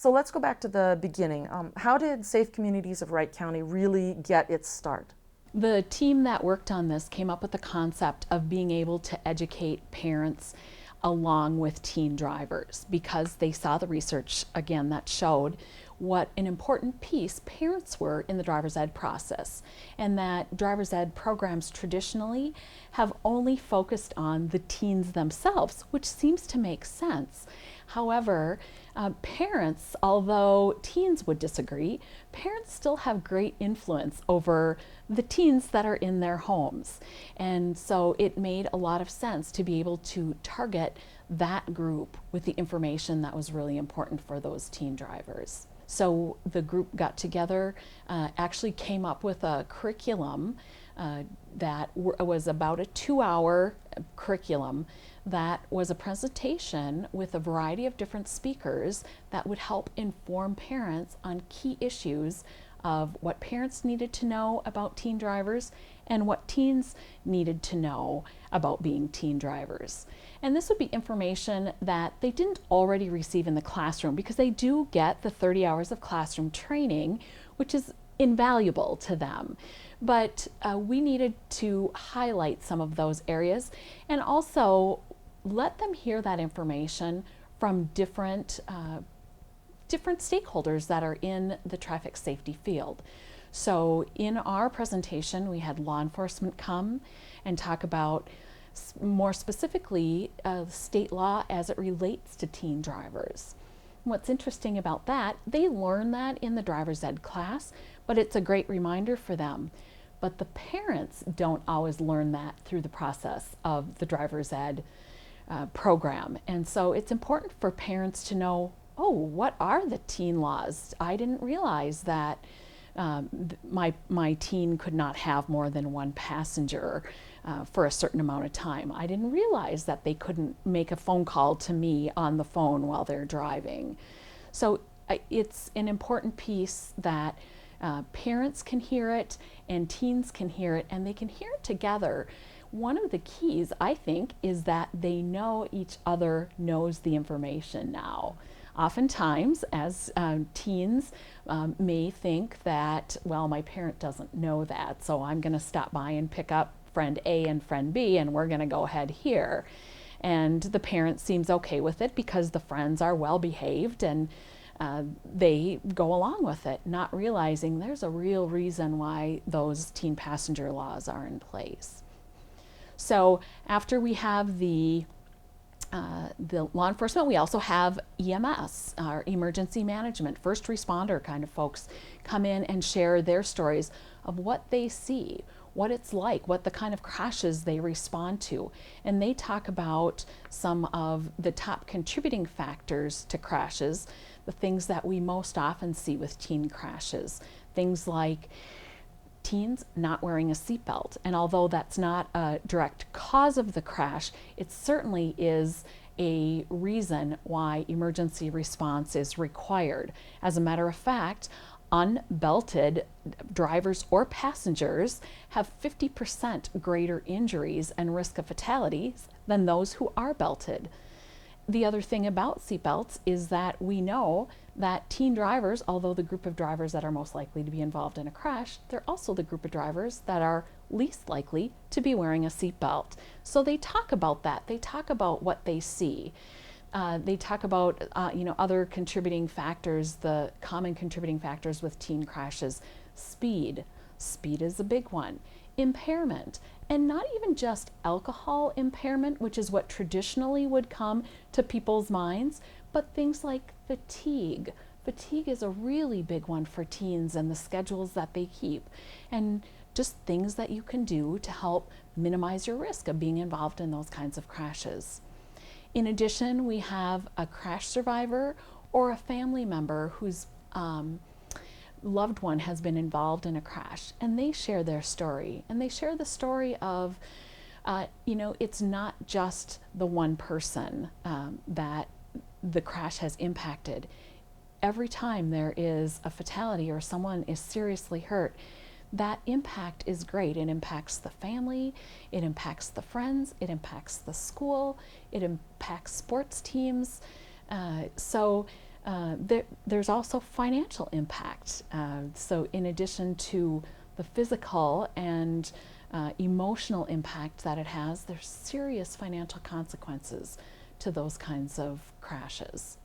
So let's go back to the beginning. How did Safe Communities of Wright County really get its start? The team that worked on this came up with the concept of being able to educate parents along with teen drivers because they saw the research again that showed what an important piece parents were in the driver's ed process, and that driver's ed programs traditionally have only focused on the teens themselves, which seems to make sense. However, parents, although teens would disagree, parents still have great influence over the teens that are in their homes. And so it made a lot of sense to be able to target that group with the information that was really important for those teen drivers. So the group got together, actually came up with a curriculum that was about a 2-hour curriculum that was a presentation with a variety of different speakers that would help inform parents on key issues of what parents needed to know about teen drivers and what teens needed to know about being teen drivers. And this would be information that they didn't already receive in the classroom because they do get the 30 hours of classroom training, which is invaluable to them. But we needed to highlight some of those areas and also let them hear that information from different stakeholders that are in the traffic safety field. So in our presentation, we had law enforcement come and talk about more specifically state law as it relates to teen drivers. What's interesting about that, they learn that in the driver's ed class, but it's a great reminder for them. But the parents don't always learn that through the process of the driver's ed program. And so it's important for parents to know, oh, what are the teen laws? I didn't realize that my teen could not have more than one passenger for a certain amount of time. I didn't realize that they couldn't make a phone call to me on the phone while they're driving. So it's an important piece that parents can hear it and teens can hear it, and they can hear it together. One of the keys, I think, is that they know each other knows the information now. Oftentimes, as teens may think that, well, my parent doesn't know that, so I'm going to stop by and pick up friend A and friend B, and we're going to go ahead here. And the parent seems okay with it because the friends are well behaved and they go along with it, not realizing there's a real reason why those teen passenger laws are in place. So after we have the law enforcement, we also have EMS, our emergency management, first responder kind of folks come in and share their stories of what they see, what it's like, what the kind of crashes they respond to. And they talk about some of the top contributing factors to crashes, the things that we most often see with teen crashes, things like teens not wearing a seatbelt. And although that's not a direct cause of the crash, it certainly is a reason why emergency response is required. As a matter of fact, unbelted drivers or passengers have 50% greater injuries and risk of fatalities than those who are belted. The other thing about seatbelts is that we know that teen drivers, although the group of drivers that are most likely to be involved in a crash, they're also the group of drivers that are least likely to be wearing a seatbelt. So they talk about that. They talk about what they see. They talk about other contributing factors, the common contributing factors with teen crashes. Speed is a big one. Impairment, and not even just alcohol impairment, which is what traditionally would come to people's minds, but things like fatigue. Fatigue is a really big one for teens and the schedules that they keep, and just things that you can do to help minimize your risk of being involved in those kinds of crashes. In addition, we have a crash survivor or a family member whose loved one has been involved in a crash, and they share their story. And they share the story of, it's not just the one person that the crash has impacted. Every time there is a fatality or someone is seriously hurt, that impact is great. It impacts the family, it impacts the friends, it impacts the school, it impacts sports teams. So There's also financial impact. So in addition to the physical and emotional impact that it has, there's serious financial consequences to those kinds of crashes.